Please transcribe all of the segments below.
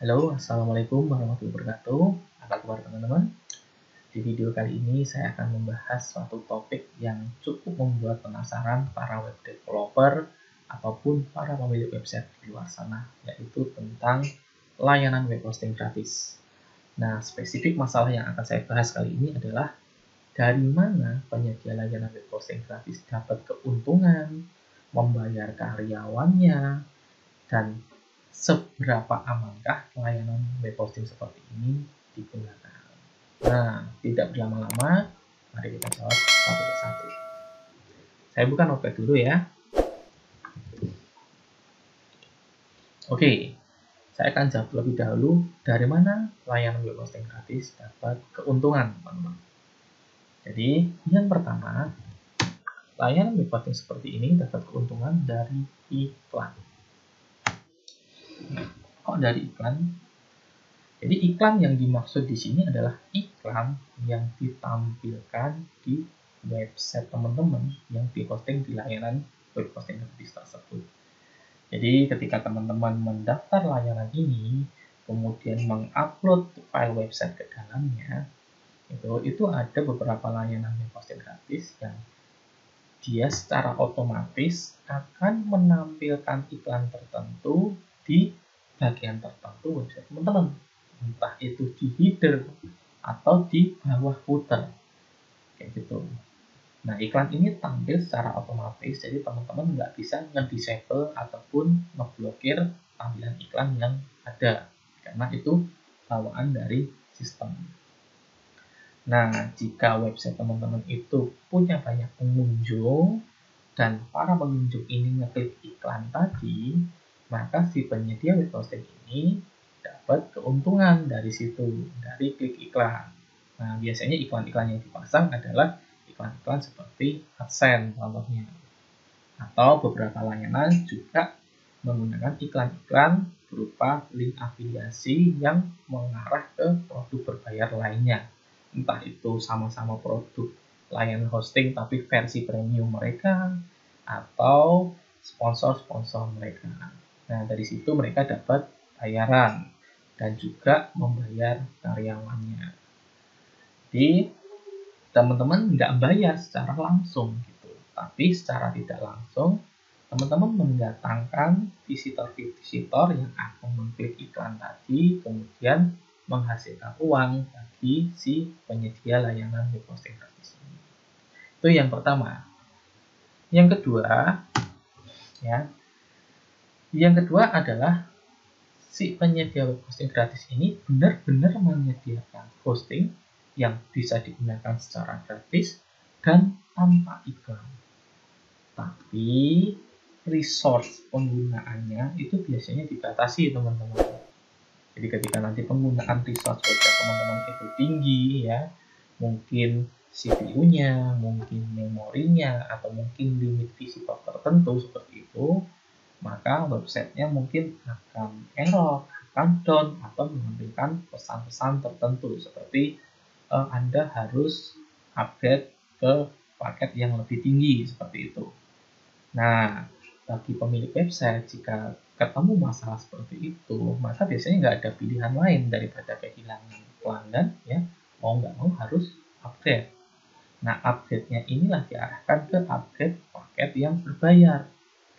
Halo, Assalamualaikum warahmatullahi wabarakatuh. Apa kabar teman-teman? Di video kali ini saya akan membahas suatu topik yang cukup membuat penasaran para web developer ataupun para pemilik website di luar sana, yaitu tentang layanan web hosting gratis. Nah, spesifik masalah yang akan saya bahas kali ini adalah dari mana penyedia layanan web hosting gratis dapat keuntungan, membayar karyawannya, dan seberapa amankah layanan web hosting seperti ini digunakan. Nah, tidak berlama-lama, mari kita jawab satu persatu. Saya buka notepad dulu ya. Oke, saya akan jawab lebih dahulu dari mana layanan web hosting gratis dapat keuntungan, teman-teman. Jadi, yang pertama, layanan web hosting seperti ini dapat keuntungan dari iklan. Kok dari iklan? Jadi iklan yang dimaksud di sini adalah iklan yang ditampilkan di website teman-teman yang dihosting di layanan web hosting gratis tersebut. Jadi ketika teman-teman mendaftar layanan ini, kemudian mengupload file website ke dalamnya, itu ada beberapa layanan web hosting gratis yang dia secara otomatis akan menampilkan iklan tertentu di bagian tertentu website teman-teman, entah itu di header atau di bawah footer kayak gitu. Nah, iklan ini tampil secara otomatis, jadi teman-teman nggak bisa nge-disable ataupun ngeblokir tampilan iklan yang ada karena itu bawaan dari sistem. Nah, jika website teman-teman itu punya banyak pengunjung dan para pengunjung ini ngeklik iklan tadi, maka si penyedia web hosting ini dapat keuntungan dari situ, dari klik iklan. Nah, biasanya iklan-iklan yang dipasang adalah iklan-iklan seperti AdSense contohnya. Atau beberapa layanan juga menggunakan iklan-iklan berupa link afiliasi yang mengarah ke produk berbayar lainnya. Entah itu sama-sama produk layanan hosting tapi versi premium mereka atau sponsor-sponsor mereka. Nah, dari situ mereka dapat bayaran dan juga membayar karyawannya. Jadi, teman-teman nggak bayar secara langsung gitu, tapi secara tidak langsung teman-teman mendatangkan visitor-visitor yang akan mengklik iklan tadi, kemudian menghasilkan uang bagi si penyedia layanan web hosting gratis ini. Itu yang pertama. Yang kedua, adalah si penyedia web hosting gratis ini benar-benar menyediakan hosting yang bisa digunakan secara gratis dan tanpa iklan. Tapi resource penggunaannya itu biasanya dibatasi, teman-teman. Jadi ketika nanti penggunaan resource website teman-teman itu tinggi ya, mungkin CPU-nya, mungkin memorinya, atau mungkin limit visitor tertentu seperti itu, maka websitenya mungkin akan error, akan down, atau menampilkan pesan-pesan tertentu seperti Anda harus upgrade ke paket yang lebih tinggi seperti itu. Nah, bagi pemilik website jika ketemu masalah seperti itu, maka biasanya nggak ada pilihan lain daripada kehilangan pelanggan ya, mau nggak mau harus upgrade. Nah, upgrade-nya inilah diarahkan ke upgrade paket yang berbayar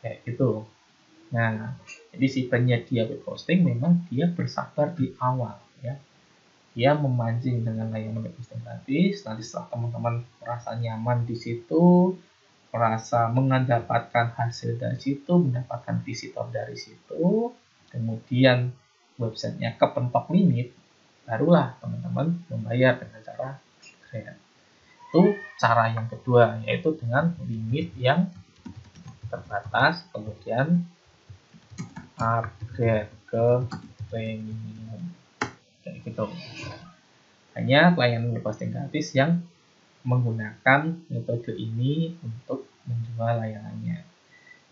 kayak gitu. Nah, jadi si penyedia web hosting memang dia bersabar di awal ya. Dia memancing dengan layanan web hosting gratis. Nanti setelah teman-teman merasa nyaman di situ, merasa mendapatkan hasil dari situ, mendapatkan visitor dari situ, kemudian websitenya kepentok limit, barulah teman-teman membayar dengan cara upgrade. Itu cara yang kedua, yaitu dengan limit yang terbatas, kemudian upgrade ke premium kayak gitu. Hanya layanan web hosting gratis yang menggunakan metode ini untuk menjual layanannya.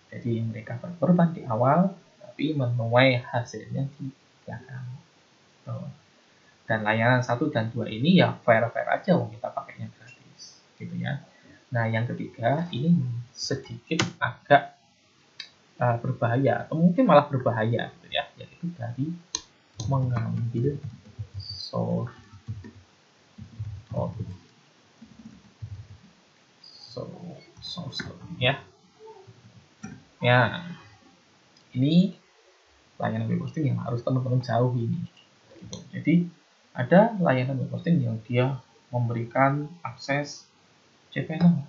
Jadi mereka berkorban di awal, tapi menuai hasilnya di belakang. Dan layanan 1 dan 2 ini ya fair-fair aja, kita pakainya gratis, gitu ya. Nah, yang ketiga ini sedikit agak berbahaya atau mungkin malah berbahaya, gitu ya, yaitu dari mengambil source code. Source code ya. Ya, ini layanan web hosting yang harus teman-teman jauhi ini. Gitu. Jadi ada layanan web hosting yang dia memberikan akses cPanel,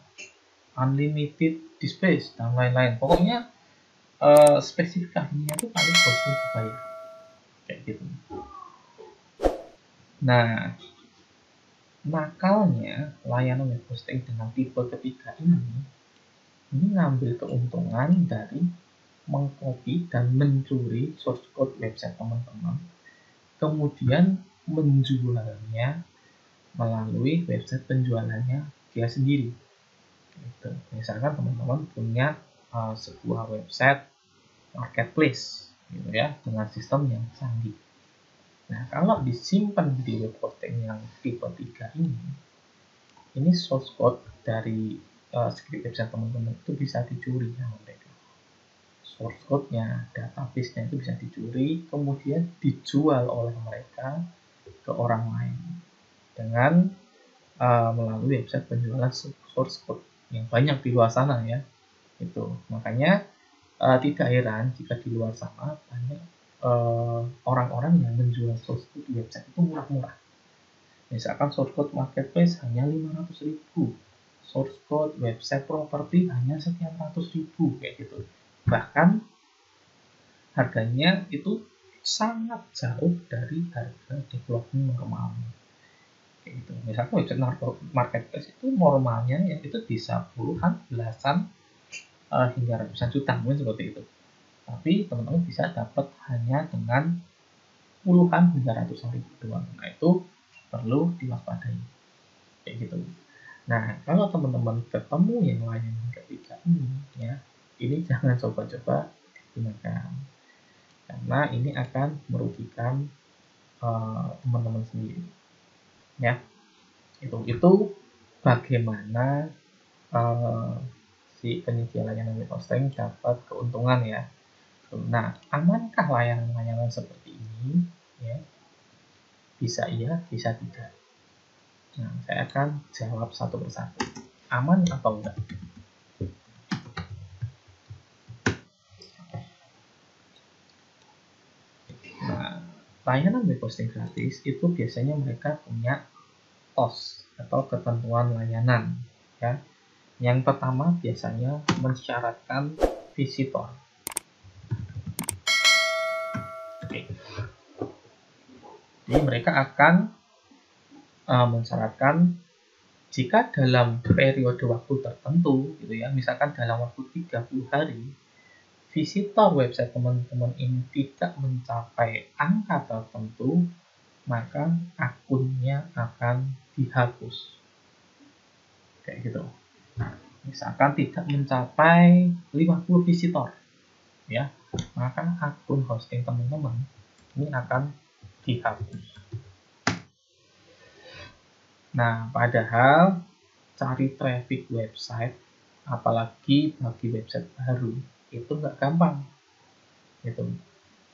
unlimited disk space dan lain-lain. Pokoknya spesifikasinya itu kalian harus dibayar kayak gitu. Nah, nakalnya layanan web hosting dengan tipe ketiga ini ngambil keuntungan dari mengcopy dan mencuri source code website teman-teman, kemudian menjualnya melalui website penjualannya dia sendiri. Gitu. Misalkan teman-teman punya sebuah website marketplace, gitu ya, dengan sistem yang canggih. Nah, kalau disimpan di web hosting yang tipe 3 ini source code dari script website teman-teman itu bisa dicuri sama mereka. Source code-nya, database-nya itu bisa dicuri, kemudian dijual oleh mereka ke orang lain dengan melalui website penjualan source code yang banyak di luar sana ya. Itu makanya tidak heran jika di luar sana banyak orang-orang yang menjual source code website itu murah-murah. Misalkan source code marketplace hanya 500.000, source code website properti hanya sekian ratus ribu kayak gitu. Bahkan harganya itu sangat jauh dari harga development normal. Kayak gitu. Misalkan website marketplace itu normalnya ya itu bisa puluhan, belasan hingga ratusan juta mungkin seperti itu. Tapi teman-teman bisa dapat hanya dengan puluhan hingga ratusan ribu doang. Nah itu perlu diwaspadai kayak gitu. Nah kalau teman-teman ketemu yang lain yang ketiga ini ya, ini jangan coba-coba digunakan karena ini akan merugikan teman-teman sendiri ya. Itu bagaimana si penyedia layanan web hosting dapat keuntungan ya. Nah, amankah layanan-layanan seperti ini? Ya, bisa iya, bisa tidak. Nah, saya akan jawab satu persatu. Aman atau enggak? Nah, layanan web hosting gratis itu biasanya mereka punya TOS atau ketentuan layanan. Ya, yang pertama biasanya mensyaratkan visitor. Jadi mereka akan mensyaratkan jika dalam periode waktu tertentu gitu ya, misalkan dalam waktu 30 hari visitor website teman-teman ini tidak mencapai angka tertentu, maka akunnya akan dihapus. Kayak gitu. Misalkan tidak mencapai 50 visitor ya, maka akun hosting teman-teman ini akan dihapus. Nah, padahal cari traffic website, apalagi bagi website baru, itu nggak gampang. Gitu.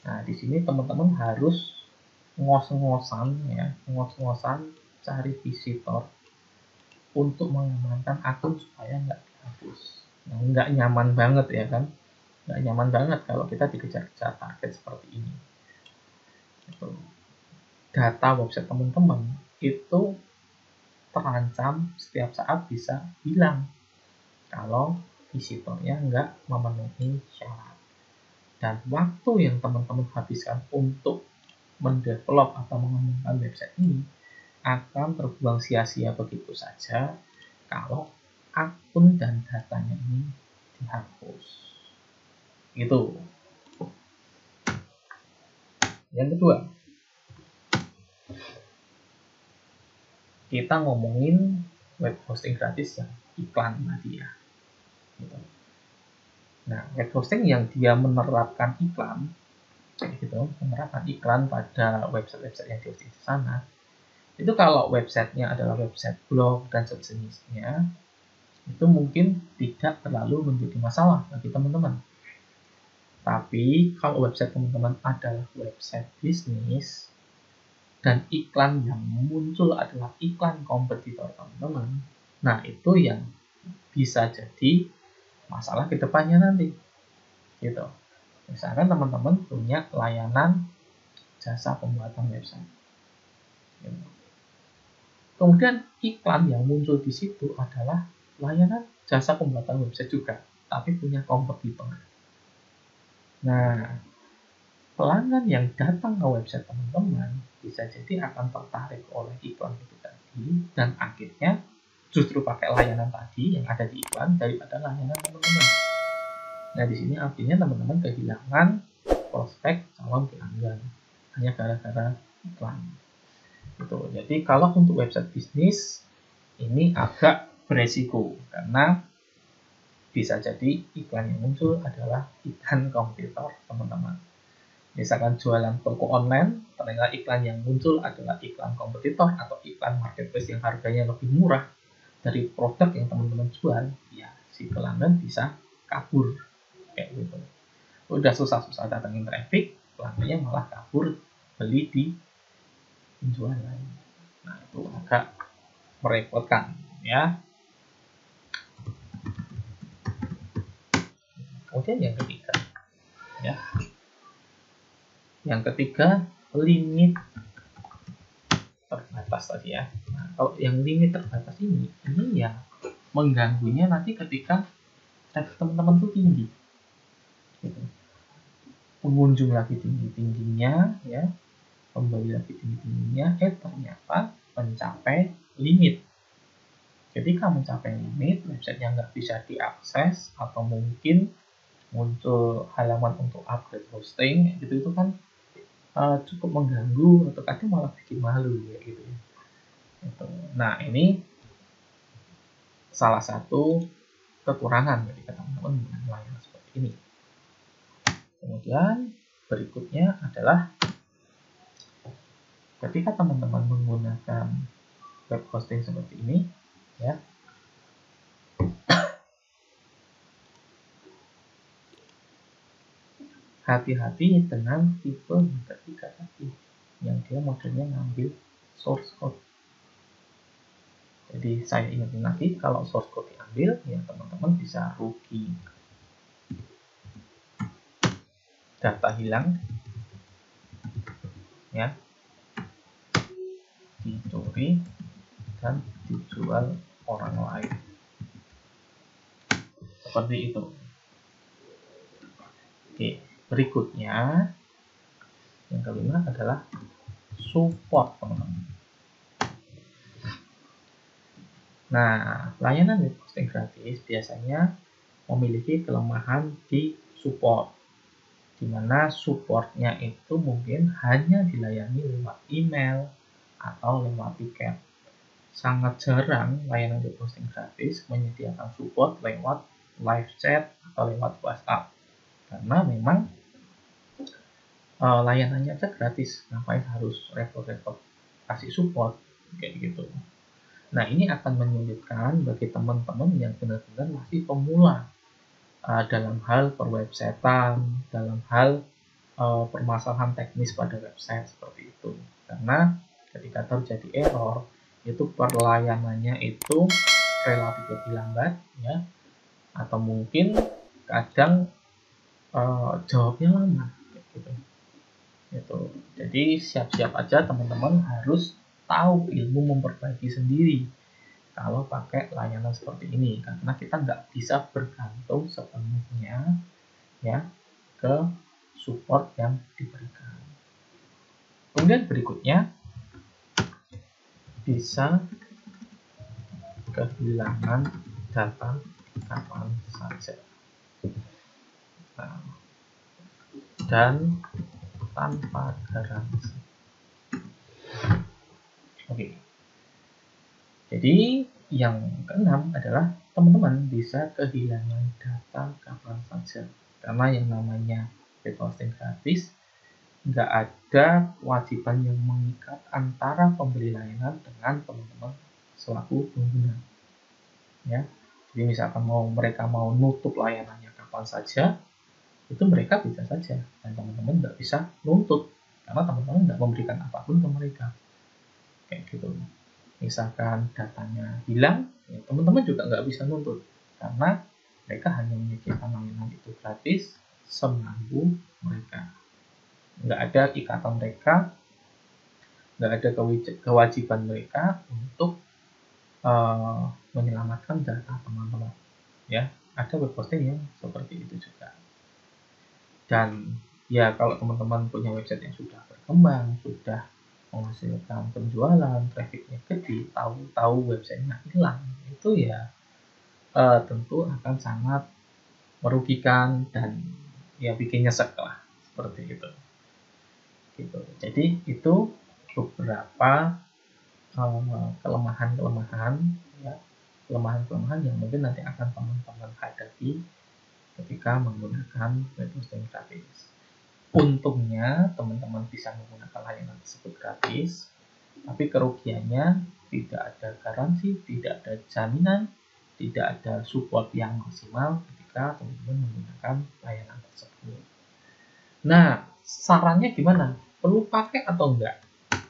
Nah, di sini teman-teman harus ngos-ngosan ya, ngos-ngosan cari visitor untuk mengamankan akun supaya nggak dihapus. Nah, nggak nyaman banget ya kan? Nggak nyaman banget kalau kita dikejar-kejar target seperti ini. Gitu. Data website teman-teman itu terancam setiap saat bisa hilang kalau visitornya nggak memenuhi syarat. Dan waktu yang teman-teman habiskan untuk mendevelop atau mengembangkan website ini akan terbuang sia-sia begitu saja kalau akun dan datanya ini dihapus. Gitu. Yang kedua, kita ngomongin web hosting gratis yang iklan tadi ya. Gitu. Nah, web hosting yang dia menerapkan iklan, gitu, menerapkan iklan pada website-website yang di hosting di sana, itu kalau websitenya adalah website blog dan sejenisnya, itu mungkin tidak terlalu menjadi masalah bagi teman-teman. Tapi kalau website teman-teman adalah website bisnis dan iklan yang muncul adalah iklan kompetitor teman-teman, nah itu yang bisa jadi masalah ke depannya nanti. Gitu. Misalkan teman-teman punya layanan jasa pembuatan website. Gitu. Kemudian iklan yang muncul di situ adalah layanan jasa pembuatan website juga, tapi punya kompetitor. Nah, pelanggan yang datang ke website teman-teman bisa jadi akan tertarik oleh iklan itu tadi dan akhirnya justru pakai layanan tadi yang ada di iklan daripada layanan teman-teman. Nah, di sini artinya teman-teman kehilangan prospek calon pelanggan hanya gara-gara iklan. Gitu. Jadi kalau untuk website bisnis ini agak beresiko karena bisa jadi iklan yang muncul adalah iklan kompetitor teman-teman. Misalkan jualan toko online, ternyata iklan yang muncul adalah iklan kompetitor atau iklan marketplace yang harganya lebih murah dari produk yang teman-teman jual, ya si pelanggan bisa kabur kayak gitu. Udah susah-susah datangin traffic, pelanggannya malah kabur beli di penjualan. Nah itu agak merepotkan ya. Kemudian yang ketiga, ya, yang ketiga limit terbatas tadi ya. Nah, kalau yang limit terbatas ini ya mengganggunya nanti ketika traffic teman-teman tuh tinggi, gitu. Pengunjung lagi tinggi-tingginya, ya, pembeli lagi tinggi-tingginya, ternyata mencapai limit. Ketika mencapai limit, websitenya nggak bisa diakses atau mungkin muncul halaman untuk upgrade hosting, gitu itu kan cukup mengganggu atau kadang malah bikin malu ya gitu ya. Gitu. Nah ini salah satu kekurangan ketika teman-teman menggunakan layanan seperti ini. Kemudian berikutnya adalah ketika teman-teman menggunakan web hosting seperti ini, ya, hati-hati dengan tipe yang ketiga tadi, yang dia modelnya ngambil source code. Jadi saya ingetin lagi, kalau source code diambil, ya teman-teman bisa rugi. Data hilang, ya, dicuri dan dijual orang lain. Seperti itu. Oke, berikutnya yang kelima adalah support, teman-teman. Nah, layanan web hosting gratis biasanya memiliki kelemahan di support, di mana supportnya itu mungkin hanya dilayani lewat email atau lewat tiket. Sangat jarang layanan web hosting gratis menyediakan support lewat live chat atau lewat WhatsApp, karena memang layanannya aja gratis, ngapain harus repot-repot kasih support kayak gitu. Nah ini akan menyulitkan bagi teman-teman yang benar-benar masih pemula dalam hal perwebsitean, dalam hal permasalahan teknis pada website seperti itu. Karena ketika terjadi error, itu perlayanannya itu relatif lebih lambat, ya, atau mungkin kadang jawabnya lama, gitu. Gitu. Jadi siap-siap aja teman-teman harus tahu ilmu memperbaiki sendiri kalau pakai layanan seperti ini, karena kita nggak bisa bergantung sepenuhnya ya ke support yang diberikan. Kemudian berikutnya bisa kehilangan data kapan saja, nah, dan tanpa garansi. Oke. Jadi yang keenam adalah teman-teman bisa kehilangan data kapan saja, karena yang namanya web hosting gratis nggak ada kewajiban yang mengikat antara pembeli layanan dengan teman-teman selaku pengguna. Ya, jadi misalkan mereka mau nutup layanannya kapan saja, itu mereka bisa saja, dan teman-teman nggak bisa nuntut karena teman-teman nggak memberikan apapun ke mereka, kayak gitu. Misalkan datanya hilang, ya teman-teman juga nggak bisa nuntut karena mereka hanya menyediakan layanan itu gratis semampu mereka. Nggak ada ikatan mereka, nggak ada kewajiban mereka untuk menyelamatkan data teman-teman. Ya, ada web hosting yang seperti itu juga. Dan ya kalau teman-teman punya website yang sudah berkembang, sudah menghasilkan penjualan, trafficnya gede, tahu-tahu websitenya hilang, itu ya tentu akan sangat merugikan dan ya bikin nyesek lah, seperti itu. Gitu. Jadi itu beberapa kelemahan-kelemahan, ya, kelemahan-kelemahan yang mungkin nanti akan teman-teman hadapi ketika menggunakan web hosting gratis. Untungnya teman-teman bisa menggunakan layanan tersebut gratis, tapi kerugiannya tidak ada garansi, tidak ada jaminan, tidak ada support yang maksimal ketika teman-teman menggunakan layanan tersebut. Nah, sarannya gimana? Perlu pakai atau enggak?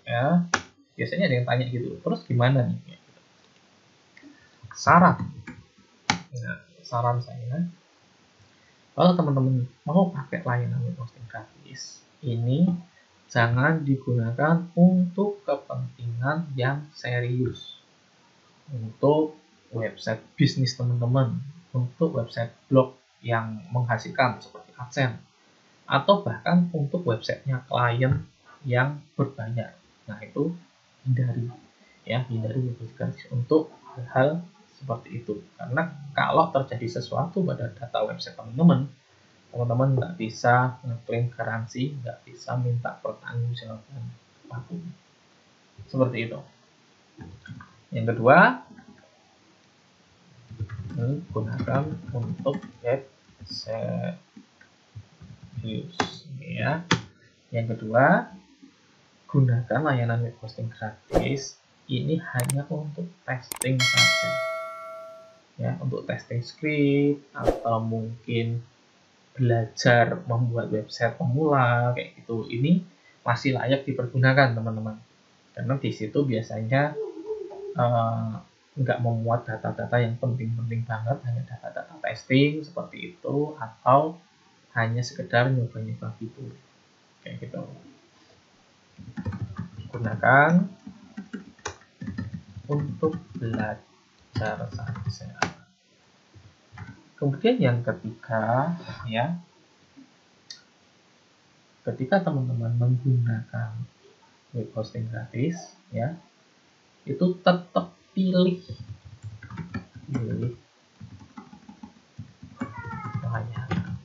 Ya, biasanya ada yang tanya gitu. Terus gimana nih? Saran. Nah, saran saya, kalau teman-teman mau pakai layanan web hosting gratis, ini jangan digunakan untuk kepentingan yang serius. Untuk website bisnis teman-teman, untuk website blog yang menghasilkan seperti AdSense, atau bahkan untuk websitenya klien yang berbayar. Nah, itu hindari, ya, hindari web hosting gratis untuk hal-hal seperti itu. Karena kalau terjadi sesuatu pada data website teman-teman nggak bisa ngeklaim garansi, nggak bisa minta pertanggungjawaban apapun. Seperti itu. Yang kedua, gunakan untuk web service, ya. Yang kedua, gunakan layanan web hosting gratis ini hanya untuk testing saja, ya, untuk testing script atau mungkin belajar membuat website pemula kayak gitu. Ini masih layak dipergunakan teman-teman, karena di situ biasanya nggak memuat data-data yang penting-penting banget, hanya data-data testing seperti itu, atau hanya sekedar nyoba-nyoba fitur kayak gitu. Gunakan untuk belajar saja. Kemudian yang ketiga, ya, ketika teman-teman menggunakan web hosting gratis, ya, itu tetap pilih layanan.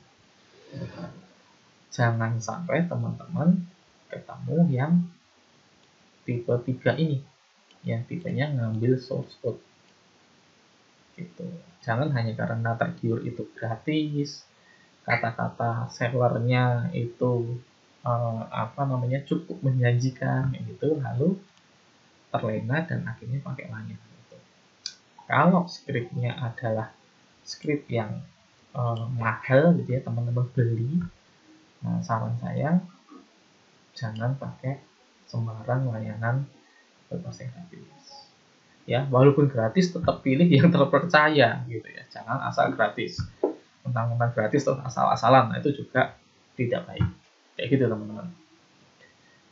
Jangan sampai teman-teman ketemu yang tipe 3 ini, yang tipenya ngambil source code gitu. Jangan hanya karena tergiur itu gratis, kata-kata sellernya itu cukup menjanjikan gitu, lalu terlena dan akhirnya pakai layanan itu. Kalau skripnya adalah skrip yang mahal gitu ya, teman-teman beli, nah saran saya jangan pakai sembarang layanan web hosting gratis. Ya, walaupun gratis tetap pilih yang terpercaya gitu ya. Jangan asal gratis. Mentang-mentang gratis terus asal-asalan, nah itu juga tidak baik. Kayak gitu teman-teman.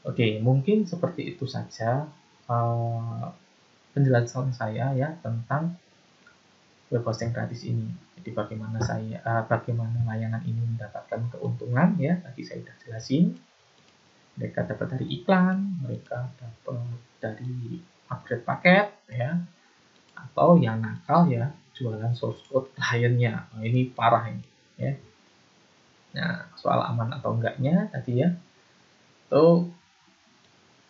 Oke, mungkin seperti itu saja penjelasan saya ya tentang web hosting gratis ini. Jadi bagaimana layanan ini mendapatkan keuntungan ya, tadi saya sudah jelasin. Mereka dapat dari iklan, mereka dapat dari upgrade paket ya, atau yang nakal ya jualan source code kliennya. Nah, ini parah ini ya. Nah, soal aman atau enggaknya tadi ya, itu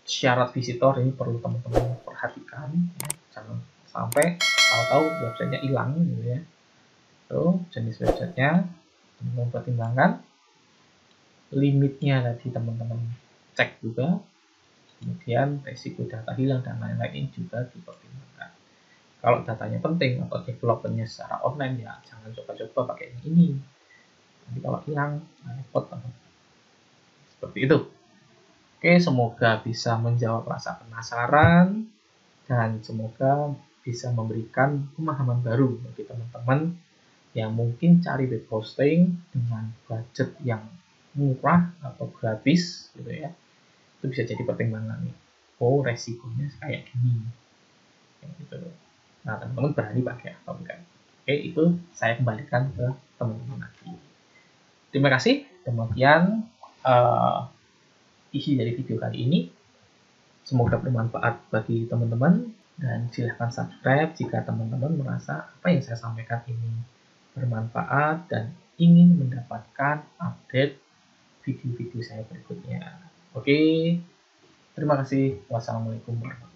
syarat visitor ini perlu teman-teman perhatikan ya. Jangan sampai tahu-tahu websitenya hilang gitu ya. Tuh, jenis websitenya teman-teman pertimbangkan, limitnya tadi teman-teman cek juga, kemudian resiko data hilang dan lain-lain juga dipertimbangkan. Kalau datanya penting atau developernya secara online, ya jangan coba-coba pakai yang ini. Nanti kalau hilang, repot teman. Seperti itu. Oke, semoga bisa menjawab rasa penasaran dan semoga bisa memberikan pemahaman baru bagi teman-teman yang mungkin cari web hosting dengan budget yang murah atau gratis gitu ya. Itu bisa jadi pertimbangan nih. Oh, resikonya kayak gini. Gitu. Nah, teman-teman berani pakai atau enggak? Oke, itu saya kembalikan ke teman-teman lagi. Terima kasih. Demikian isi dari video kali ini. Semoga bermanfaat bagi teman-teman dan silahkan subscribe jika teman-teman merasa apa yang saya sampaikan ini bermanfaat dan ingin mendapatkan update video-video saya berikutnya. Oke, terima kasih. Wassalamualaikum warahmatullahi wabarakatuh.